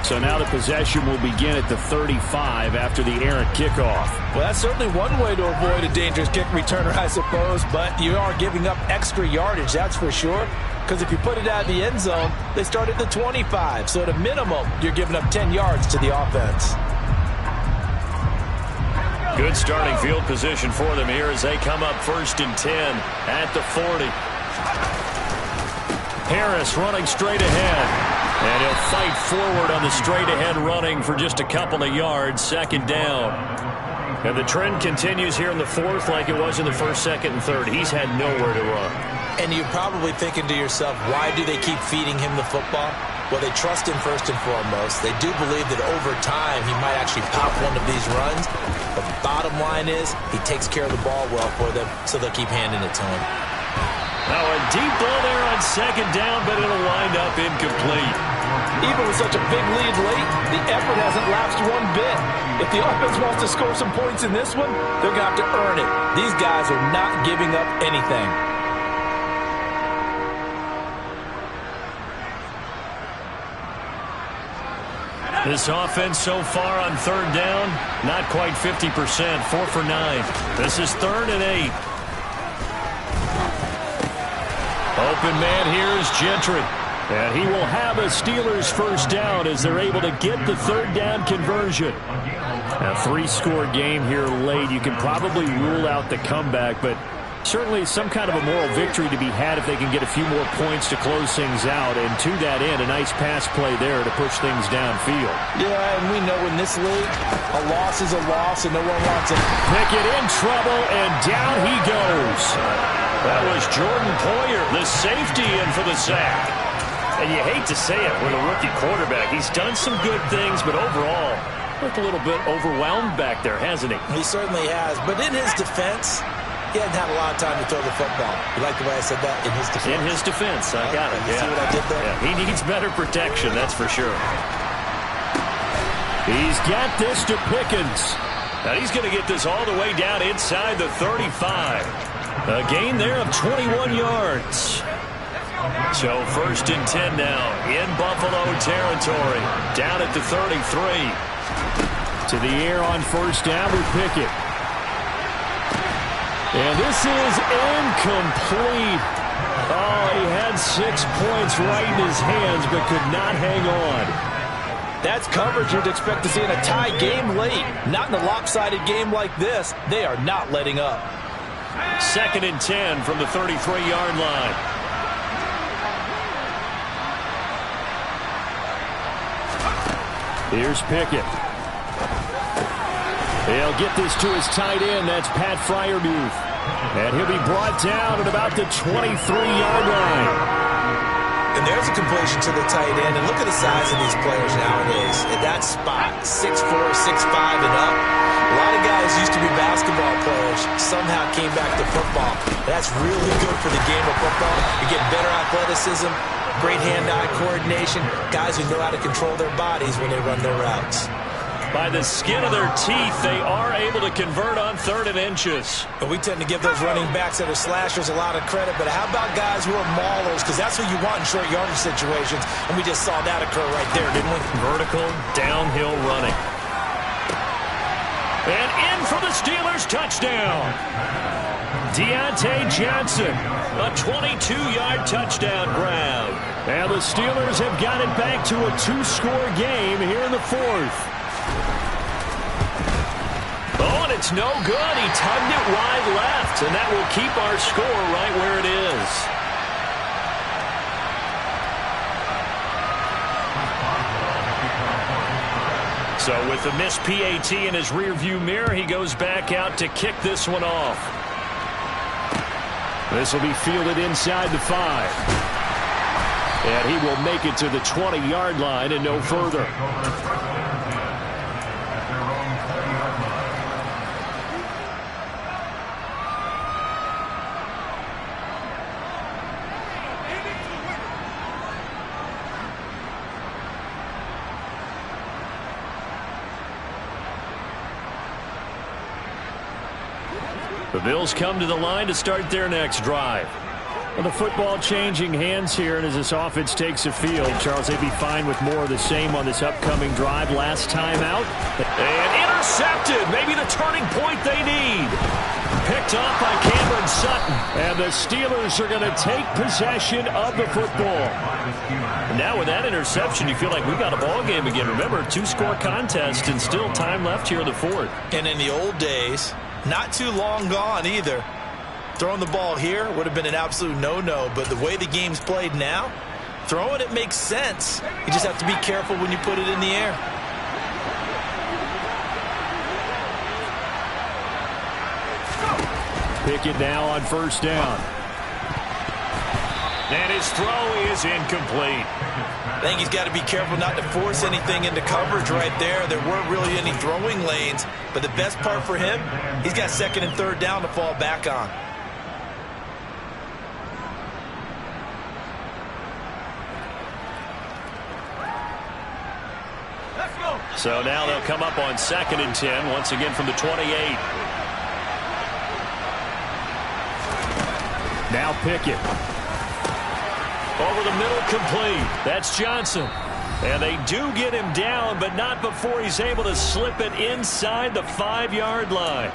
So now the possession will begin at the 35 after the errant kickoff. Well, that's certainly one way to avoid a dangerous kick returner, I suppose, but you are giving up extra yardage, that's for sure. Because if you put it out of the end zone, they start at the 25. So at a minimum, you're giving up 10 yards to the offense. Good starting field position for them here as they come up 1st and 10 at the 40. Harris running straight ahead. And he'll fight forward on the straight-ahead running for just a couple of yards. Second down. And the trend continues here in the fourth like it was in the first, second, and third. He's had nowhere to run. And you're probably thinking to yourself, why do they keep feeding him the football? Well, they trust him first and foremost. They do believe that over time he might actually pop one of these runs. But the bottom line is he takes care of the ball well for them, so they'll keep handing it to him. Now a deep ball there on second down, but it'll wind up incomplete. Even with such a big lead late, the effort hasn't lapsed one bit. If the offense wants to score some points in this one, they're going to have to earn it. These guys are not giving up anything. This offense so far on third down, not quite 50%, 4 for 9. This is 3rd and 8. Open man here is Gentry. And he will have a Steelers first down as they're able to get the third down conversion. A 3-score game here late. You can probably rule out the comeback, but certainly some kind of a moral victory to be had if they can get a few more points to close things out. And to that end, a nice pass play there to push things downfield. Yeah, and we know in this league, a loss is a loss and no one wants it. Pickett in trouble, and down he goes. That was Jordan Poyer, the safety, in for the sack. And you hate to say it with a rookie quarterback. He's done some good things, but overall, looked a little bit overwhelmed back there, hasn't he? He certainly has. But in his defense, he hasn't had a lot of time to throw the football. You like the way I said that? In his defense. In his defense. I got it. You see what I did there? Yeah, he needs better protection, that's for sure. He's got this to Pickens. Now he's going to get this all the way down inside the 35. A gain there of 21 yards. So 1st and 10 now in Buffalo territory. Down at the 33. To the air on first down with Pickett. And this is incomplete. Oh, he had 6 points right in his hands but could not hang on. That's coverage you'd expect to see in a tie game late. Not in a lopsided game like this. They are not letting up. 2nd and 10 from the 33-yard line. Here's Pickett. He'll get this to his tight end. That's Pat Freiermuth. And he'll be brought down at about the 23-yard line. And there's a completion to the tight end. And look at the size of these players nowadays. At that spot, 6'4", 6'5", and up. A lot of guys used to be basketball players. Somehow came back to football. That's really good for the game of football. You get better athleticism, great hand-eye coordination, guys who know how to control their bodies when they run their routes. By the skin of their teeth, they are able to convert on 3rd and inches. But we tend to give those running backs that are slashers a lot of credit. But how about guys who are maulers? Because that's what you want in short yardage situations. And we just saw that occur right there, didn't we? Vertical, downhill running. And in for the Steelers touchdown. Deontay Johnson, a 22-yard touchdown grab. And the Steelers have got it back to a 2-score game here in the 4th. Oh, and it's no good. He tugged it wide left, and that will keep our score right where it is. So with the missed PAT in his rearview mirror, he goes back out to kick this one off. This will be fielded inside the 5. And he will make it to the 20-yard line and no further. The Bills come to the line to start their next drive. Well, the football changing hands here, and as this offense takes the field, Charles, they'd be fine with more of the same on this upcoming drive. Last time out, and intercepted. Maybe the turning point they need. Picked off by Cameron Sutton, and the Steelers are going to take possession of the football. And now with that interception, you feel like we got a ball game again. Remember, 2-score contest and still time left here in the 4th. And in the old days, not too long gone either, Throwing the ball here would have been an absolute no-no, but the way the game's played now, throwing it makes sense. You just have to be careful when you put it in the air. Pickett now on first down. And his throw is incomplete. I think he's got to be careful not to force anything into coverage right there. There weren't really any throwing lanes, but the best part for him, he's got second and third down to fall back on. So now they'll come up on 2nd and 10, once again from the 28. Now Pickett. Over the middle, complete. That's Johnson. And they do get him down, but not before he's able to slip it inside the 5-yard line.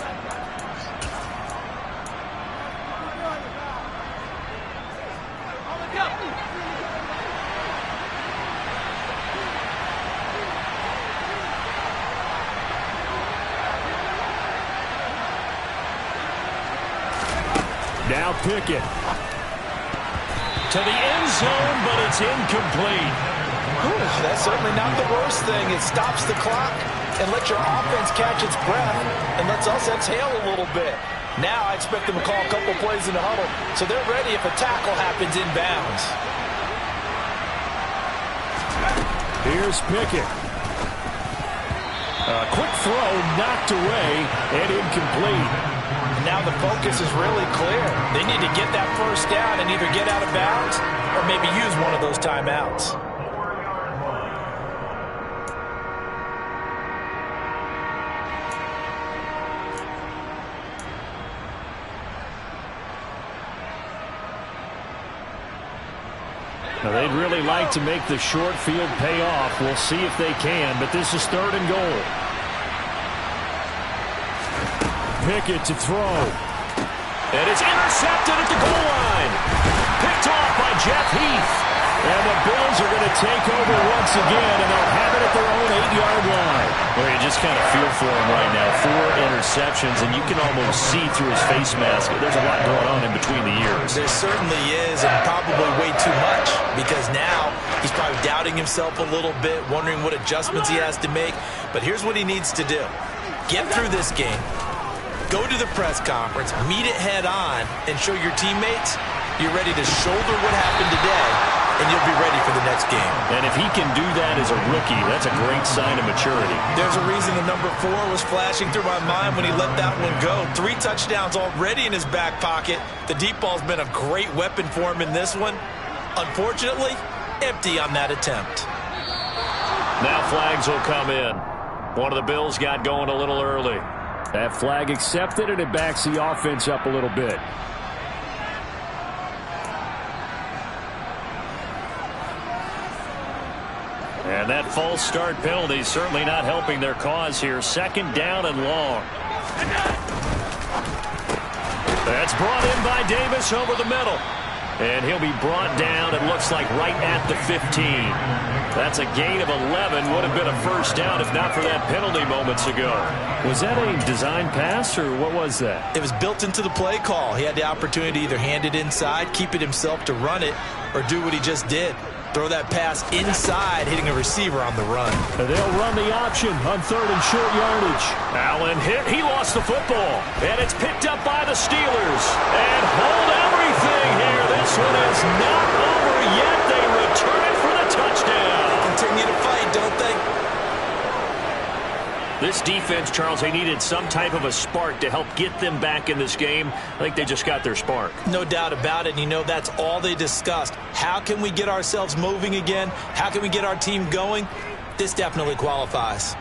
Now Pickett. To the end zone, but it's incomplete. That's certainly not the worst thing. It stops the clock and lets your offense catch its breath and lets us exhale a little bit. Now I expect them to call a couple plays in the huddle, so they're ready if a tackle happens inbounds. Here's Pickett. A quick throw knocked away and incomplete. Now the focus is really clear. They need to get that first down and either get out of bounds or maybe use one of those timeouts. Now they'd really like to make the short field pay off. We'll see if they can, but this is 3rd and goal. Pickett to throw. And it's intercepted at the goal line. Picked off by Jeff Heath. And the Bills are going to take over once again, and they'll have it at their own 8-yard line. Well, you just kind of feel for him right now. 4 interceptions, and you can almost see through his face mask. There's a lot going on in between the ears. There certainly is, and probably way too much, because now he's probably doubting himself a little bit, wondering what adjustments he has to make. But here's what he needs to do. Get through this game. Go to the press conference, meet it head on, and show your teammates you're ready to shoulder what happened today, and you'll be ready for the next game. And if he can do that as a rookie, that's a great sign of maturity. There's a reason the number 4 was flashing through my mind when he let that one go. 3 touchdowns already in his back pocket. The deep ball's been a great weapon for him in this one. Unfortunately, empty on that attempt. Now flags will come in. One of the Bills got going a little early. That flag accepted, and it backs the offense up a little bit. And that false start penalty is certainly not helping their cause here. 2nd down and long. That's brought in by Davis over the middle. And he'll be brought down, it looks like, right at the 15. That's a gain of 11. Would have been a first down if not for that penalty moments ago. Was that a design pass, or what was that? It was built into the play call. He had the opportunity to either hand it inside, keep it himself to run it, or do what he just did. Throw that pass inside, hitting a receiver on the run. And they'll run the option on 3rd and short yardage. Allen hit. He lost the football. And it's picked up by the Steelers. And hold everything here. This one is not over yet. They return it for the touchdown. Continue to fight, don't they? This defense, Charles, they needed some type of a spark to help get them back in this game. I think they just got their spark. No doubt about it. And you know, that's all they discussed. How can we get ourselves moving again? How can we get our team going? This definitely qualifies.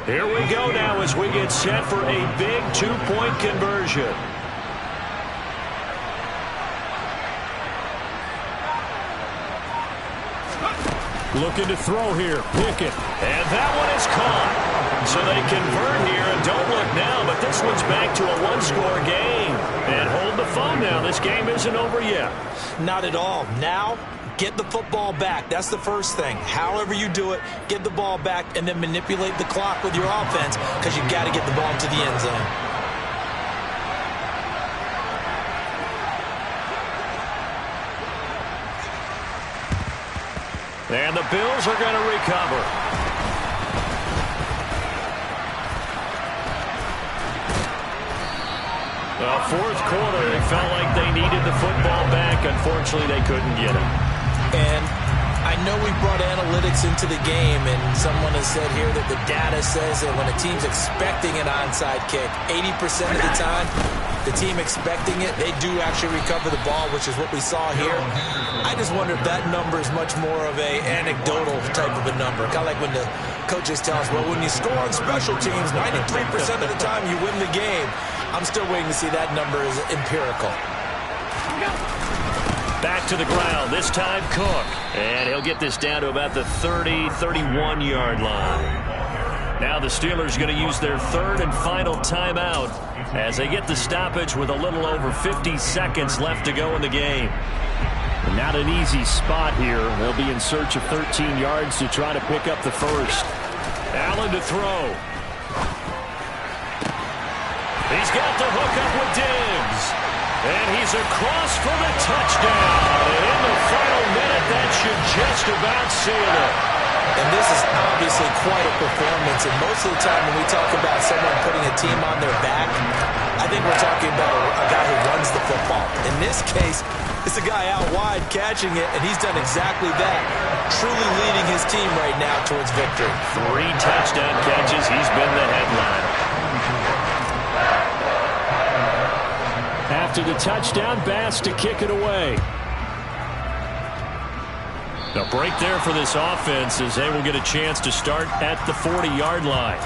Here we go now as we get set for a big 2-point conversion. Looking to throw here. Pickett. And that one is caught. So they convert here, and don't look now, but this one's back to a 1-score game. And hold the phone now. This game isn't over yet. Not at all. Now, Get the football back. That's the first thing. However you do it, get the ball back and then manipulate the clock with your offense because you've got to get the ball into the end zone. And the Bills are going to recover. Well, fourth quarter, they felt like they needed the football back. Unfortunately, they couldn't get it. And I know we brought analytics into the game, and someone has said here that the data says that when a team's expecting an onside kick, 80% of the time, the team expecting it, they do actually recover the ball, which is what we saw here. I just wonder if that number is much more of a anecdotal type of a number. Kind of like when the coaches tell us, well, when you score on special teams, 93% of the time you win the game. I'm still waiting to see that number is empirical. Back to the ground, this time Cook. And he'll get this down to about the 30, 31-yard line. Now the Steelers are going to use their third and final timeout as they get the stoppage with a little over 50 seconds left to go in the game. Not an easy spot here. They'll be in search of 13 yards to try to pick up the first. Allen to throw. He's got the hook up with Diggs. And he's across for the touchdown. And in the final minute, that should just about seal it. And this is obviously quite a performance. And most of the time when we talk about someone putting a team on their back, I think we're talking about a guy who runs the football. In this case, it's a guy out wide catching it, and he's done exactly that, truly leading his team right now towards victory. 3 touchdown catches. He's been the headliner. After the touchdown, Bass to kick it away. The break there for this offense as they will get a chance to start at the 40-yard line.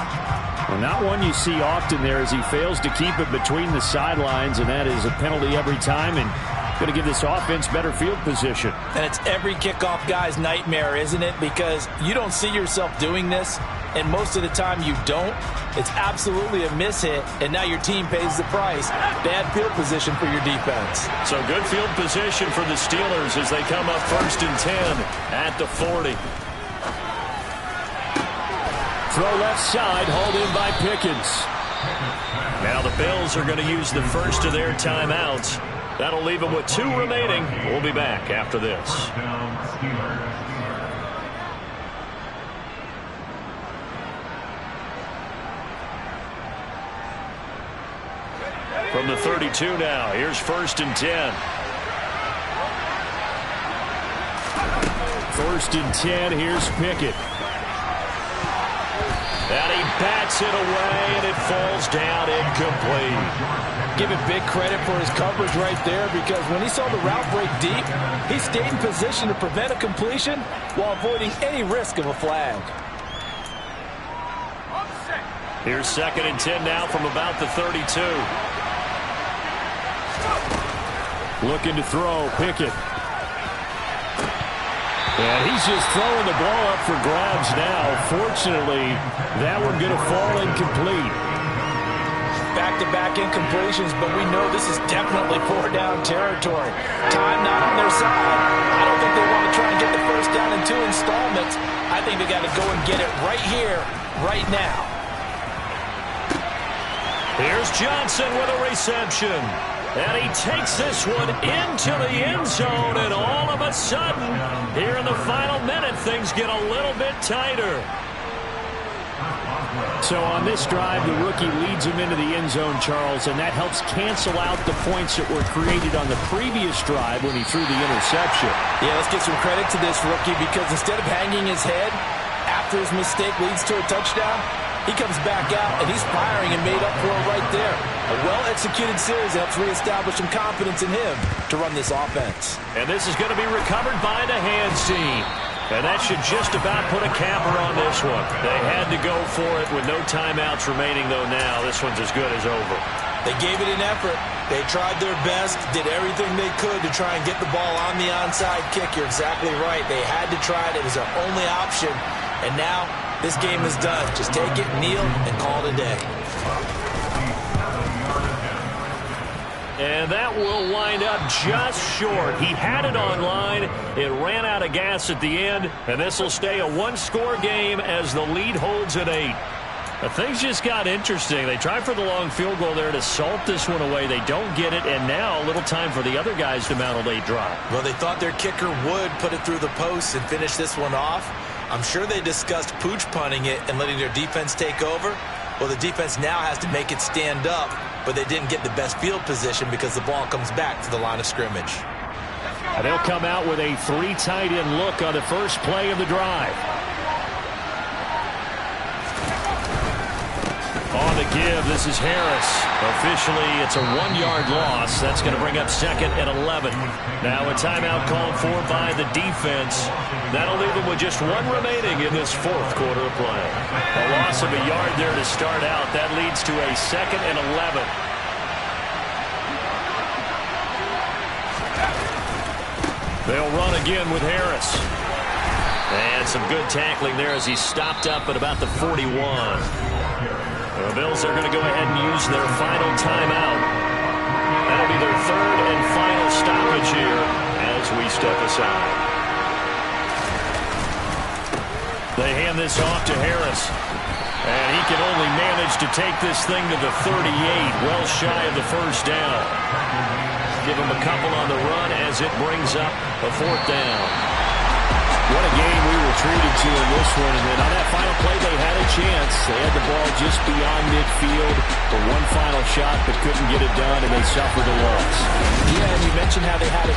Well, not one you see often there as he fails to keep it between the sidelines, and that is a penalty every time, and going to give this offense better field position. And it's every kickoff guy's nightmare, isn't it? Because you don't see yourself doing this, and most of the time you don't. It's absolutely a mishit, and now your team pays the price. Bad field position for your defense. So good field position for the Steelers as they come up 1st and 10 at the 40. Throw left side, hauled in by Pickens. Now the Bills are going to use the first of their timeouts. That'll leave them with 2 remaining. We'll be back after this. From the 32 now, here's 1st and 10. 1st and 10, here's Pickett. And he bats it away, and it falls down incomplete. Give it big credit for his coverage right there, because when he saw the route break deep, he stayed in position to prevent a completion while avoiding any risk of a flag. Here's 2nd and 10 now from about the 32. Looking to throw, Pickett. And he's just throwing the ball up for grabs now. Fortunately, that one going to fall incomplete. Back-to-back incompletions, but we know this is definitely 4-down territory. Time not on their side. I don't think they want to try and get the first down in 2 installments. I think they got to go and get it right here, right now. Here's Johnson with a reception. And he takes this one into the end zone, and all of a sudden, here in the final minute, things get a little bit tighter. So on this drive, the rookie leads him into the end zone, Charles, and that helps cancel out the points that were created on the previous drive when he threw the interception. Yeah, let's get some credit to this rookie, because instead of hanging his head after his mistake leads to a touchdown, he comes back out, and he's firing and made up for it right there. A well-executed series helps reestablish some confidence in him to run this offense. And this is going to be recovered by the hands team. And that should just about put a capper on this one. They had to go for it with no timeouts remaining, though now this one's as good as over. They gave it an effort. They tried their best, did everything they could to try and get the ball on the onside kick. You're exactly right. They had to try it. It was their only option. And now this game is done. Just take it, kneel, and call it a day. And that will wind up just short. He had it on line. It ran out of gas at the end. And this will stay a one-score game as the lead holds at 8. But things just got interesting. They tried for the long field goal there to salt this one away. They don't get it, and now a little time for the other guys to mount a late drive. Well, they thought their kicker would put it through the post and finish this one off. I'm sure they discussed pooch punting it and letting their defense take over. Well, the defense now has to make it stand up, but they didn't get the best field position because the ball comes back to the line of scrimmage. And they'll come out with a 3 tight end look on the first play of the drive. On the give, this is Harris. Officially, it's a 1-yard loss. That's going to bring up 2nd and 11. Now a timeout called for by the defense. That'll leave them with just 1 remaining in this 4th quarter of play. A loss of a yard there to start out. That leads to a 2nd and 11. They'll run again with Harris. And some good tackling there as he stopped up at about the 41. The Bills are going to go ahead and use their final timeout. That'll be their 3rd and final stoppage here as we step aside. They hand this off to Harris. And he can only manage to take this thing to the 38, well shy of the first down. Give him a couple on the run as it brings up a 4th down. What a game we were treated to in this one. And then on that final play, they had a chance. They had the ball just beyond midfield for one final shot, but couldn't get it done, and they suffered a loss. Yeah, and you mentioned how they had a